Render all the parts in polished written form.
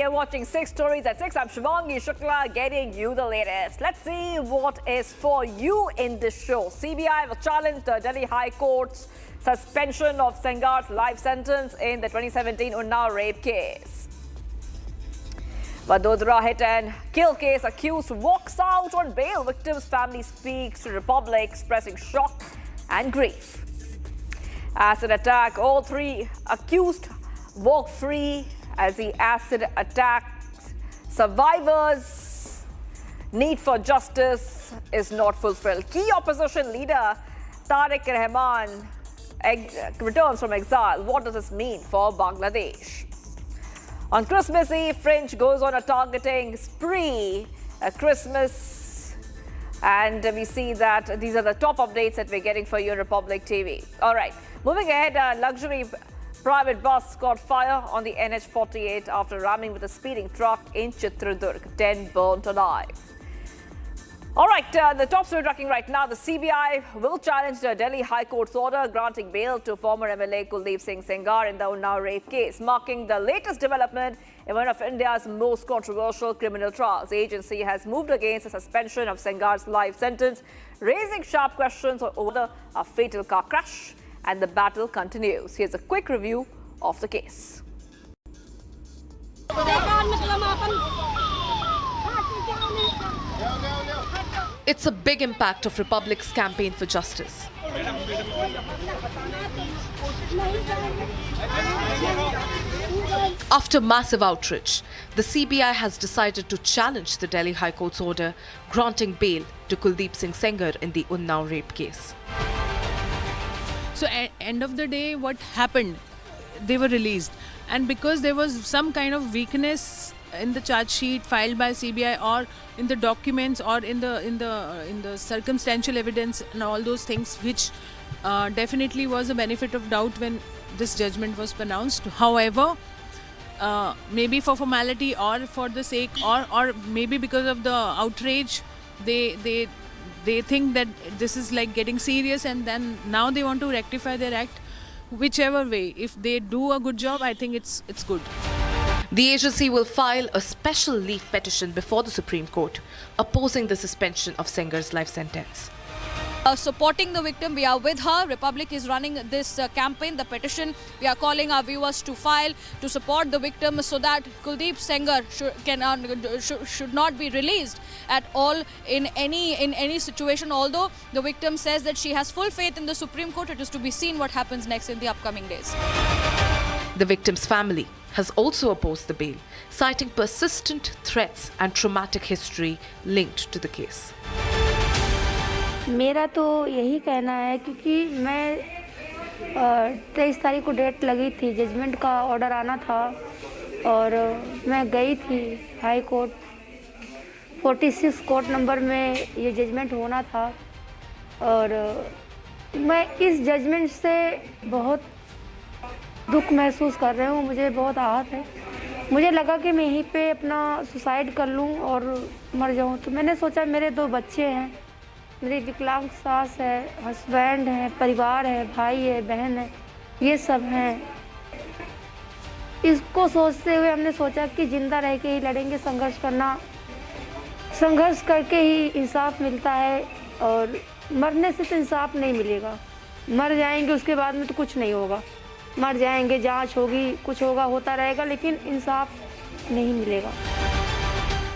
you're watching 6 Stories at 6. I'm Shivangi Shukla getting you the latest. Let's see what is for you in this show. CBI will challenge the Delhi High Court's suspension of Sengar's life sentence in the 2017 Unnao rape case. Vadodara hit and kill case accused walks out on bail. Victim's family speaks to Republic, expressing shock and grief. Acid attack, all 3 accused walk free as the acid attack survivors' need for justice is not fulfilled. Key opposition leader Tariq Rahman returns from exile. What does this mean for Bangladesh? On Christmas Eve, French goes on a targeting spree at Christmas. And we see that these are the top updates that we're getting for you, Republic TV. All right, moving ahead, a luxury private bus caught fire on the NH48 after ramming with a speeding truck in Chitradurg. 10 burnt alive. All right, the top story tracking right now. The CBI will challenge the Delhi High Court's order granting bail to former MLA Kuldeep Singh Sengar in the Unnao rape case, marking the latest development in one of India's most controversial criminal trials. The agency has moved against the suspension of Sengar's life sentence, raising sharp questions over a fatal car crash, and the battle continues. Here's a quick review of the case. It's a big impact of Republic's campaign for justice. After massive outrage, the CBI has decided to challenge the Delhi High Court's order granting bail to Kuldeep Singh Sengar in the Unnao rape case. So at end of the day, what happened? They were released, and because there was some kind of weakness in the charge sheet filed by CBI or in the documents or in the circumstantial evidence and all those things, which definitely was a benefit of doubt when this judgment was pronounced. However, maybe for formality or for the sake or maybe because of the outrage, they think that this is like getting serious, and then now they want to rectify their act. Whichever way, if they do a good job, I think it's good. The agency will file a special leave petition before the Supreme Court, opposing the suspension of Sengar's life sentence. Supporting the victim, we are with her. Republic is running this campaign, the petition. We are calling our viewers to file to support the victim so that Kuldeep Sengar should not be released at all in any situation. Although the victim says that she has full faith in the Supreme Court, it is to be seen what happens next in the upcoming days. The victim's family has also opposed the bail, citing persistent threats and traumatic history linked to the case. मेरा तो यही कहना है, क्योंकि मैं 23 तारीख को date लगी थी, जजमेंट का ऑर्डर आना था और मैं गई थी हाई कोर्ट 46 कोर्ट नंबर में ये जजमेंट होना था और मैं इस जजमेंट से बहुत दुख महसूस कर रही हूँ। मुझे बहुत आहत है। मुझे लगा कि मैं यहीं पे अपना सुसाइड कर लूँ और मर जाऊँ। तो मैंने सोचा मेरे 2 बच्चे हैं, मेरी विकलांग सास है, हस्बैंड है, परिवार है, भाई है, बहन है, ये सब हैं। इसको सोचते हुए हमने सोचा कि जिंदा रह के ही लड़ेंगे, संघर्ष करके ही इंसाफ मिलता है और मरने से तो इंसाफ नहीं मिलेगा। मर जाएंगे उसके बाद में तो कुछ नहीं होगा। मर जाएंगे, जांच होगी, कुछ होगा, होता रहेगा, लेकिन इंसाफ नहीं मिलेगा।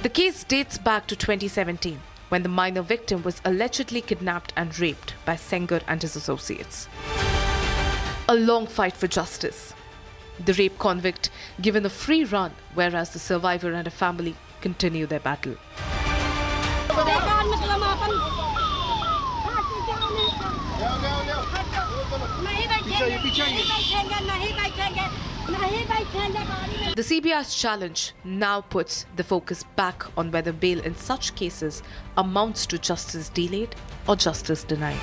The case dates back to 2017. When the minor victim was allegedly kidnapped and raped by Sengar and his associates. A long fight for justice. The rape convict given a free run, whereas the survivor and her family continue their battle. The CBI's challenge now puts the focus back on whether bail in such cases amounts to justice delayed or justice denied.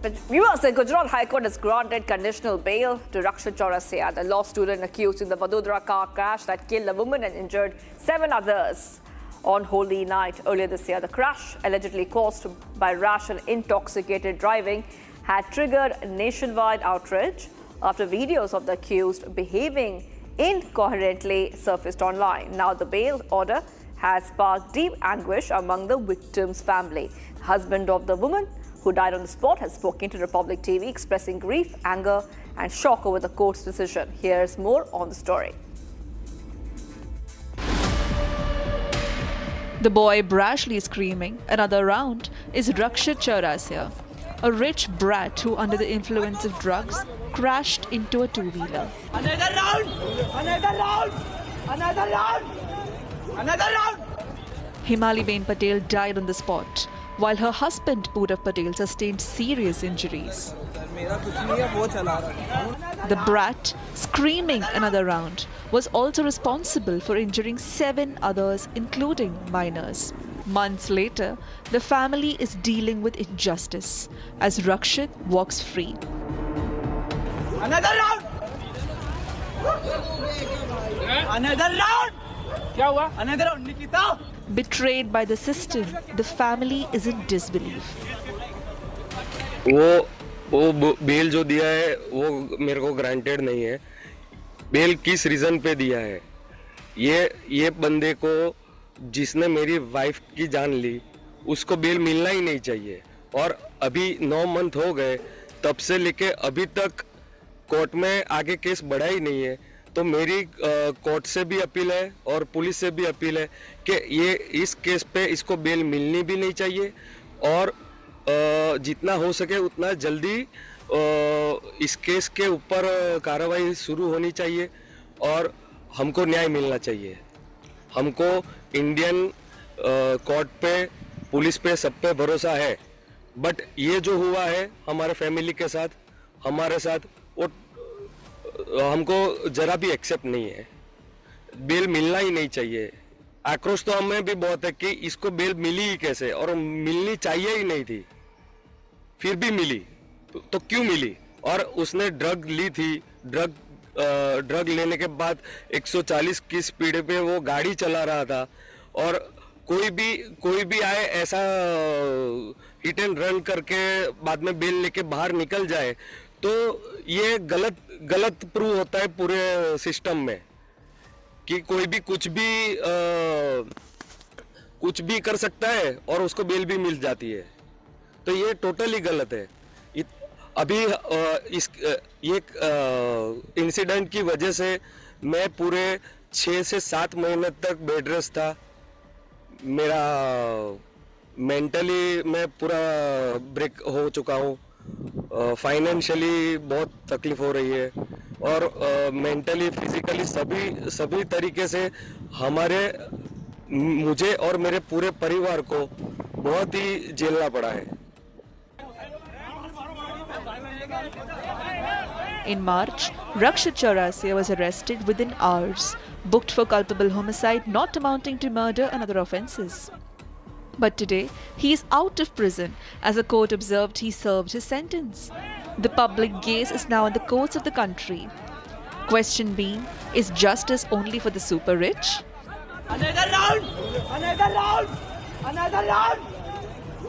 But viewers, the Gujarat High Court has granted conditional bail to Rakshit Chaurasia, the law student accused in the Vadodara car crash that killed a woman and injured 7 others on Holy Night earlier this year. The crash, allegedly caused by rash and intoxicated driving, had triggered nationwide outrage. after videos of the accused behaving incoherently surfaced online. Now the bail order has sparked deep anguish among the victim's family. The husband of the woman who died on the spot has spoken to Republic TV, expressing grief, anger and shock over the court's decision. Here's more on the story. The boy brashly screaming another round is Rakshit Chaurasia, a rich brat who, under the influence of drugs, crashed into a two-wheeler. Another round! Another round! Another round! Another round! Himali Bain Patel died on the spot, while her husband Purav Patel sustained serious injuries. The brat, screaming another round, was also responsible for injuring 7 others, including minors. Months later, the family is dealing with injustice as Rakshit walks free. Another round! Another round! क्या हुआ? Another round, Nikita! Betrayed by the system, the family is in disbelief. वो bell जो दिया है वो मेरे को granted नहीं है. बेल किस रीज़न पे दिया है? ये बंदे को जिसने मेरी वाइफ की जान ली उसको बेल मिलना ही नहीं चाहिए. और अभी 9 मंथ हो गए, तब से लेके अभी तक कोर्ट में आगे केस बढ़ा ही नहीं है. तो मेरी कोर्ट से भी अपील है और पुलिस से भी अपील है कि ये इस केस पे इसको बेल मिलनी भी नहीं चाहिए और जितना हो सके उतना जल्दी इस केस के ऊपर कार्रवाई शुरू होनी चाहिए और हमको न्याय मिलना चाहिए. हमको इंडियन कोर्ट पे, पुलिस पे, सब पे भरोसा है. बट ये जो हुआ है हमारे फैमिली के साथ, हमारे साथ, वो हमको जरा भी एक्सेप्ट नहीं है. बेल मिलना ही नहीं चाहिए. आक्रोश तो हमें भी बहुत है कि इसको बेल मिली ही कैसे, और मिलनी चाहिए ही नहीं थी, फिर भी मिली तो क्यों मिली? और उसने ड्रग ली थी. ड्रग लेने के बाद 140 की स्पीड पे वो गाड़ी चला रहा था और कोई भी आए ऐसा हिट एंड रन करके बाद में बेल लेके बाहर निकल जाए तो ये गलत प्रूव होता है पूरे सिस्टम में कि कोई भी कुछ भी कर सकता है और उसको बेल भी मिल जाती है. तो ये टोटली गलत है. अभी ये इंसिडेंट की वजह से मैं पूरे 6 से 7 महीने तक बेड रेस्ट था. मेरा मेंटली मैं पूरा ब्रेक हो चुका हूँ. फाइनेंशियली बहुत तकलीफ हो रही है और मेंटली, फिजिकली सभी तरीके से मुझे और मेरे पूरे परिवार को बहुत ही झेलना पड़ा है. In March, Rakshit Chaurasia was arrested within hours, booked for culpable homicide not amounting to murder and other offences. But today, he is out of prison as a court observed he served his sentence. The public gaze is now on the courts of the country. Question being, is justice only for the super rich? Another round! Another round! Another round!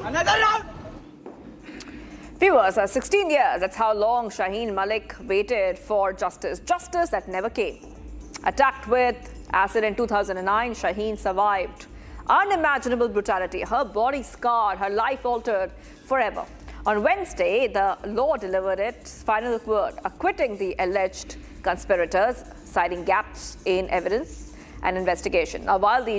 Another round! Viewers, 16 years, that's how long Shaheen Malik waited for justice. Justice that never came. Attacked with acid in 2009, Shaheen survived unimaginable brutality. Her body scarred, her life altered forever. On Wednesday, the law delivered its final word, acquitting the alleged conspirators, citing gaps in evidence and investigation. Now, while the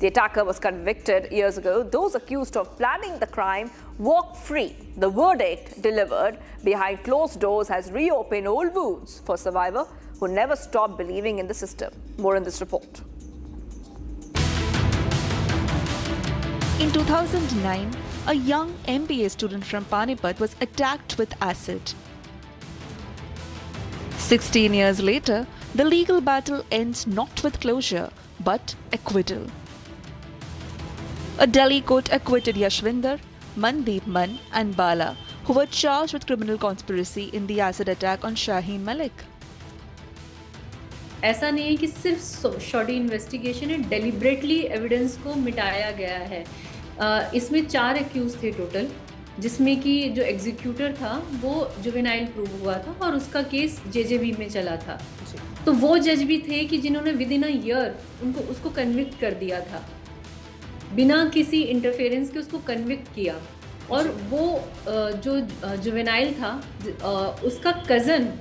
attacker was convicted years ago, those accused of planning the crime walked free. The verdict delivered behind closed doors has reopened old wounds for survivors who never stopped believing in the system. More in this report. In 2009, a young MBA student from Panipat was attacked with acid. 16 years later, the legal battle ends not with closure, but acquittal. A Delhi court acquitted Yashvinder, Mandeep Man and Bala, who were charged with criminal conspiracy in the acid attack on Shaheen Malik. ऐसा नहीं है कि सिर्फ shorty investigation है, deliberately evidence को मिटाया गया है. इसमें 4 एक्यूज थे टोटल. जिसमें कि जो एग्जीक्यूटर था वो जुवेनाइल प्रूव हुआ था और उसका केस जेजेबी में चला था। तो वो जज भी थे कि जिन्होंने विद इन अ ईयर उसको कन्विक्ट कर दिया था, बिना किसी इंटरफेरेंस के उसको कन्विक्ट किया। और वो जो जुवेनाइल था उसका कज़न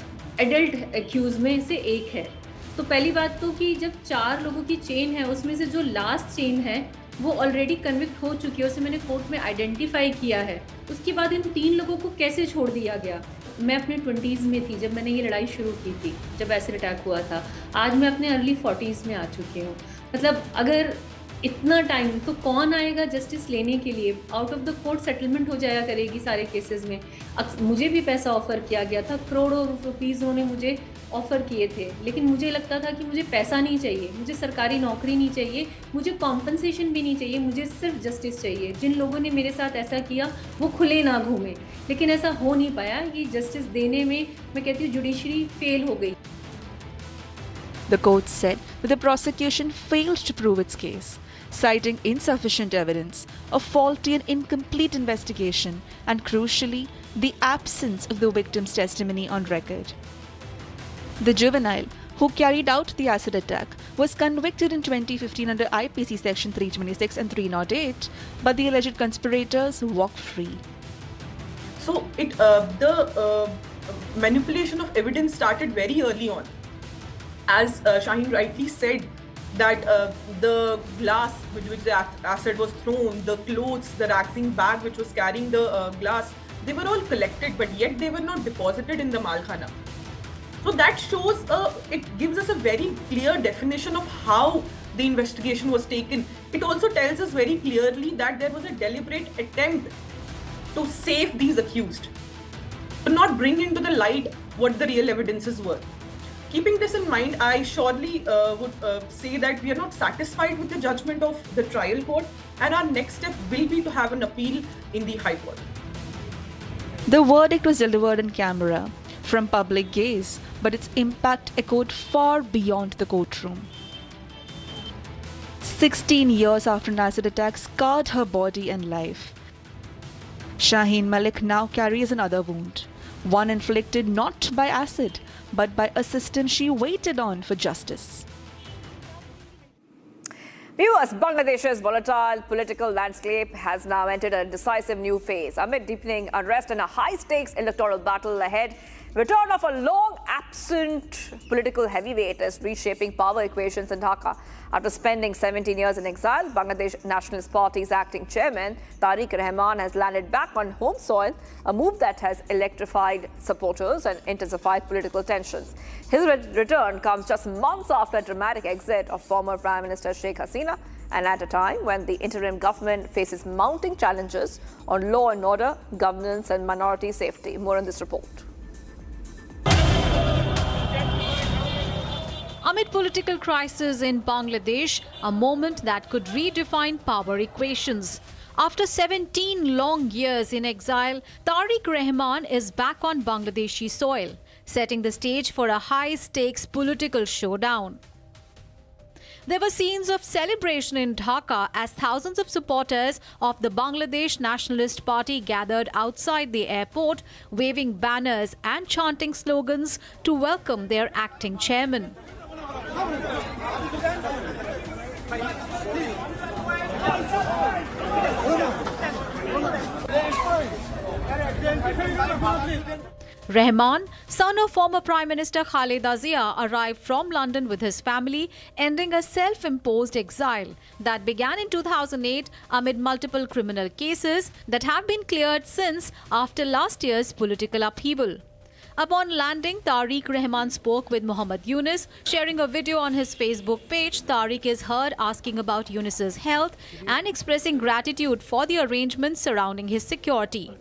एडल्ट एक्यूज में से एक है। तो पहली बात तो कि जब 4 लोगों की चेन है उसमें से जो लास्ट चेन है वो ऑलरेडी कन्विक्ट हो चुकी है, उसे मैंने कोर्ट में आइडेंटिफाई किया है। उसके बाद इन 3 लोगों को कैसे छोड़ दिया गया? मैं अपने 20s में थी जब मैंने ये लड़ाई शुरू की थी, जब एसिड अटैक हुआ था। आज मैं अपने अर्ली 40s में आ चुकी हूँ। मतलब अगर इतना टाइम, तो कौन आएगा जस्टिस लेने के लिए? Out of the court settlement हो जाया करेगी सारे केसेस में। मुझे भी पैसा ऑफ़र किया गया था, करोड़ों रुपीज़ उन्होंने मुझे ऑफ़र किए थे, लेकिन मुझे लगता था कि मुझे पैसा नहीं चाहिए, मुझे सरकारी नौकरी नहीं चाहिए, मुझे कॉम्पनसेशन भी नहीं चाहिए, मुझे सिर्फ जस्टिस चाहिए। जिन लोगों ने मेरे साथ ऐसा किया वो खुले ना घूमें, लेकिन ऐसा हो नहीं पाया। ये जस्टिस देने में मैं कहती हूँ जुडिशरी फेल हो गई। The court said that the prosecution failed to prove its case, citing insufficient evidence, a faulty and incomplete investigation, and crucially, the absence of the victim's testimony on record. The juvenile, who carried out the acid attack, was convicted in 2015 under IPC Section 326 and 308, but the alleged conspirators walked free. So the manipulation of evidence started very early on. As Shaheen rightly said, that the glass with which the acid was thrown, the clothes, the vaccine bag which was carrying the glass, they were all collected, but yet they were not deposited in the Malkhana. So that shows, it gives us a very clear definition of how the investigation was taken. It also tells us very clearly that there was a deliberate attempt to save these accused, to not bring into the light what the real evidences were. Keeping this in mind, I surely would say that we are not satisfied with the judgment of the trial court, and our next step will be to have an appeal in the High Court. The verdict was delivered on camera, from public gaze, but its impact echoed far beyond the courtroom. 16 years after an acid attack scarred her body and life, Shaheen Malik now carries another wound, one inflicted not by acid, but by a system she waited on for justice. Viewers, Bangladesh's volatile political landscape has now entered a decisive new phase. Amid deepening unrest and a high-stakes electoral battle ahead, return of a long-absent political heavyweight is reshaping power equations in Dhaka. After spending 17 years in exile, Bangladesh Nationalist Party's acting chairman, Tariq Rahman, has landed back on home soil, a move that has electrified supporters and intensified political tensions. His return comes just months after a dramatic exit of former Prime Minister Sheikh Hasina, and at a time when the interim government faces mounting challenges on law and order, governance and minority safety. More on this report. Amid political crisis in Bangladesh, a moment that could redefine power equations. After 17 long years in exile, Tariq Rahman is back on Bangladeshi soil, setting the stage for a high-stakes political showdown. There were scenes of celebration in Dhaka as thousands of supporters of the Bangladesh Nationalist Party gathered outside the airport, waving banners and chanting slogans to welcome their acting chairman. Rahman, son of former Prime Minister Khaleda Zia, arrived from London with his family, ending a self-imposed exile that began in 2008 amid multiple criminal cases that have been cleared since after last year's political upheaval. Upon landing, Tariq Rahman spoke with Muhammad Yunus. Sharing a video on his Facebook page, Tariq is heard asking about Yunus's health and expressing gratitude for the arrangements surrounding his security.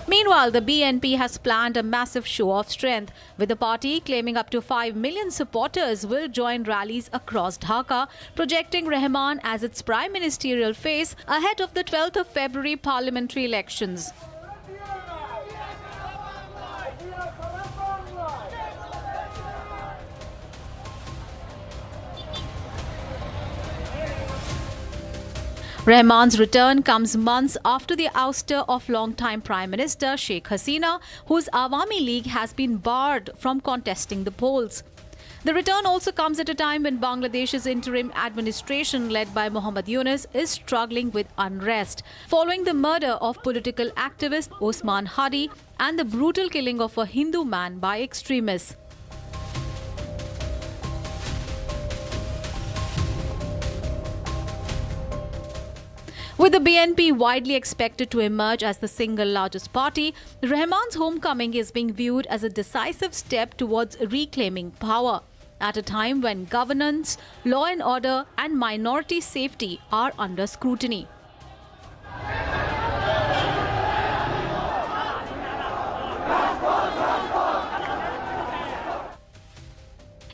Meanwhile, the BNP has planned a massive show of strength, with the party claiming up to 5 million supporters will join rallies across Dhaka, projecting Rahman as its prime ministerial face ahead of the 12th of February parliamentary elections. Rahman's return comes months after the ouster of longtime Prime Minister Sheikh Hasina, whose Awami League has been barred from contesting the polls. The return also comes at a time when Bangladesh's interim administration, led by Muhammad Yunus, is struggling with unrest, following the murder of political activist Osman Hadi and the brutal killing of a Hindu man by extremists. With the BNP widely expected to emerge as the single largest party, Rahman's homecoming is being viewed as a decisive step towards reclaiming power, at a time when governance, law and order, and minority safety are under scrutiny.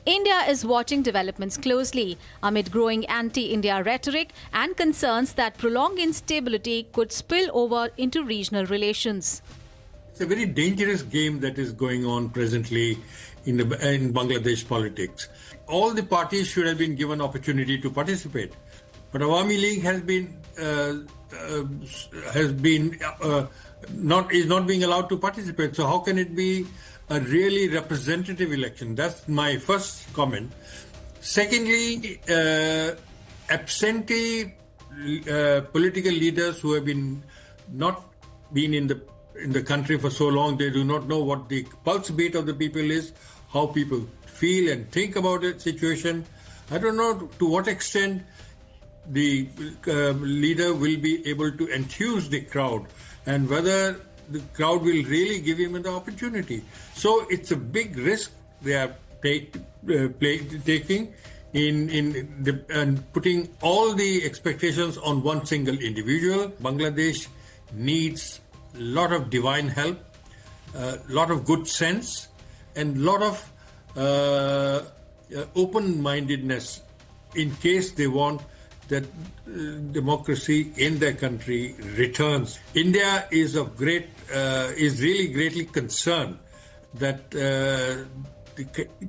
India is watching developments closely amid growing anti-India rhetoric and concerns that prolonged instability could spill over into regional relations. It's a very dangerous game that is going on presently in Bangladesh politics. All the parties should have been given opportunity to participate, but Awami League is not being allowed to participate. So how can it be a really representative election? That's my first comment. Secondly, absentee political leaders who have not been in the country for so long, they do not know what the pulse beat of the people is, how people feel and think about the situation. I don't know to what extent the leader will be able to enthuse the crowd and whether the crowd will really give him the opportunity. So it's a big risk they are taking and putting all the expectations on one single individual. Bangladesh needs a lot of divine help, a lot of good sense, and a lot of open-mindedness in case they want that democracy in their country returns. India is really greatly concerned that the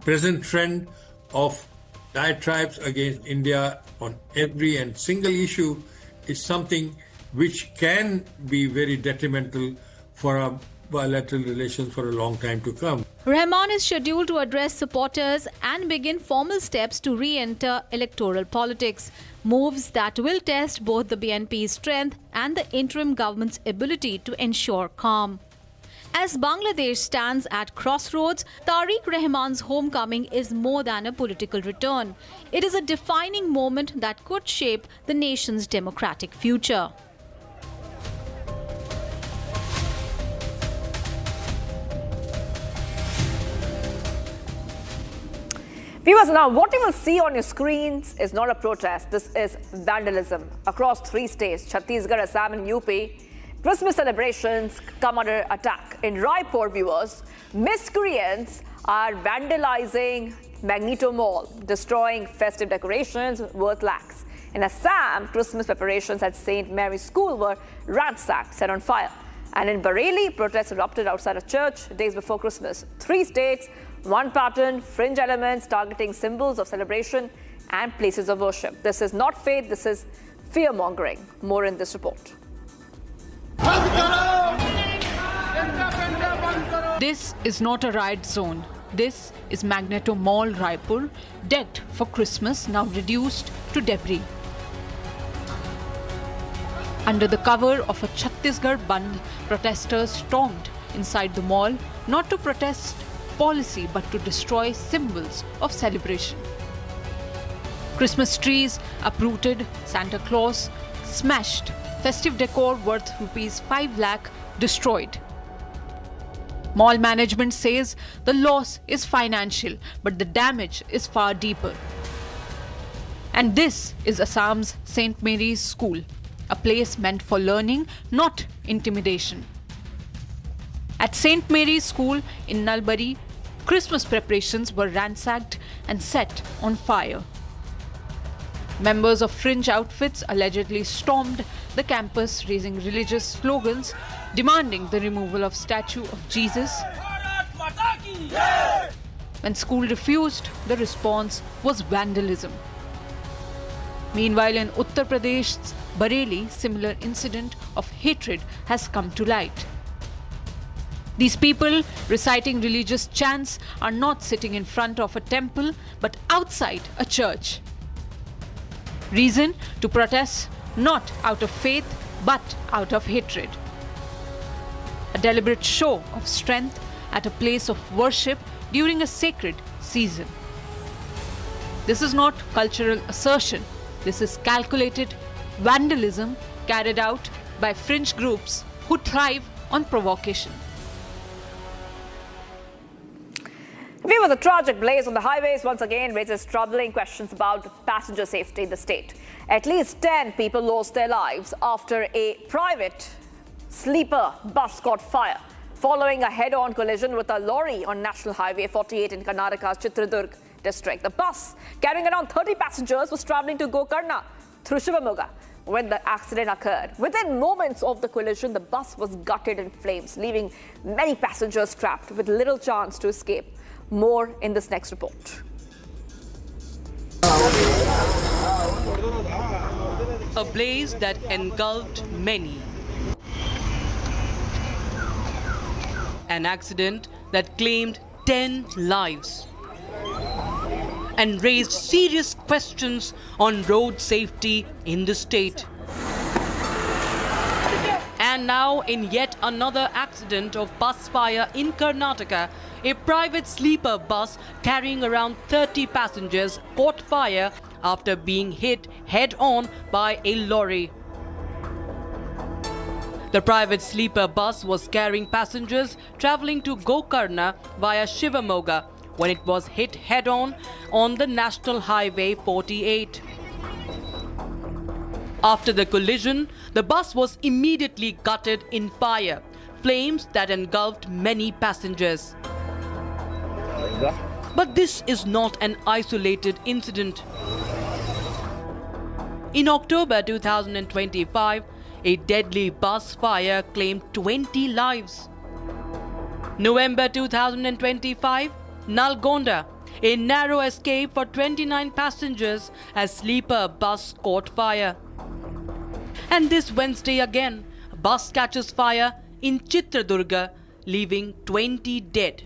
present trend of diatribes against India on every and single issue is something which can be very detrimental for our bilateral relations for a long time to come. Rahman is scheduled to address supporters and begin formal steps to re-enter electoral politics, moves that will test both the BNP's strength and the interim government's ability to ensure calm. As Bangladesh stands at crossroads, Tariq Rahman's homecoming is more than a political return. It is a defining moment that could shape the nation's democratic future. Viewers, now what you will see on your screens is not a protest. This is vandalism. Across 3 states, Chhattisgarh, Assam and UP, Christmas celebrations come under attack. In Raipur, viewers, miscreants are vandalizing Magneto Mall, destroying festive decorations worth lakhs. In Assam, Christmas preparations at St. Mary's School were ransacked, set on fire. And in Bareilly, protests erupted outside a church days before Christmas. 3 states, one pattern, fringe elements targeting symbols of celebration and places of worship. This is not faith, this is fear-mongering. More in this report. This is not a riot zone. This is Magneto Mall, Raipur, decked for Christmas, now reduced to debris. Under the cover of a Chhattisgarh Bandh, protesters stormed inside the mall, not to protest policy but to destroy symbols of celebration. Christmas trees uprooted, Santa Claus smashed, festive decor worth rupees 5 lakh destroyed. Mall management says the loss is financial, but the damage is far deeper. And this is Assam's St. Mary's School, a place meant for learning, not intimidation. At St. Mary's School in Nalbari, Christmas preparations were ransacked and set on fire. Members of fringe outfits allegedly stormed the campus, raising religious slogans demanding the removal of statue of Jesus. When school refused, the response was vandalism. Meanwhile, in Uttar Pradesh's Bareilly, similar incident of hatred has come to light. These people reciting religious chants are not sitting in front of a temple but outside a church. Reason to protest not out of faith but out of hatred. A deliberate show of strength at a place of worship during a sacred season. This is not cultural assertion. This is calculated vandalism carried out by fringe groups who thrive on provocation. View of the tragic blaze on the highways once again raises troubling questions about passenger safety in the state. At least 10 people lost their lives after a private sleeper bus caught fire following a head-on collision with a lorry on National Highway 48 in Karnataka's Chitradurg district. The bus, carrying around 30 passengers, was travelling to Gokarna through Shivamogga when the accident occurred. Within moments of the collision, the bus was gutted in flames, leaving many passengers trapped with little chance to escape. More in this next report. A blaze that engulfed many. An accident that claimed 10 lives and raised serious questions on road safety in the state. And now, in yet another accident of bus fire in Karnataka, a private sleeper bus carrying around 30 passengers caught fire after being hit head-on by a lorry. The private sleeper bus was carrying passengers travelling to Gokarna via Shivamogga when it was hit head-on on the National Highway 48. After the collision, the bus was immediately gutted in fire, flames that engulfed many passengers. But this is not an isolated incident. In October 2025, a deadly bus fire claimed 20 lives. November 2025, Nalgonda, a narrow escape for 29 passengers as sleeper bus caught fire. And this Wednesday again, a bus catches fire in Chitradurga, leaving 20 dead.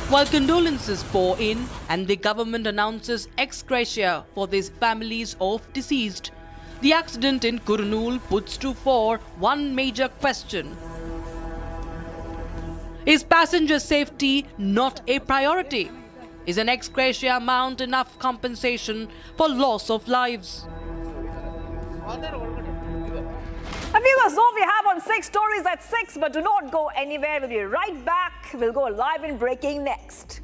While condolences pour in and the government announces ex gratia for these families of deceased, the accident in Kurnool puts to fore one major question. Is passenger safety not a priority? Is an ex gratia amount enough compensation for loss of lives? Viewers, all we have on 6 stories at 6, but do not go anywhere. We'll be right back. We'll go live in breaking next.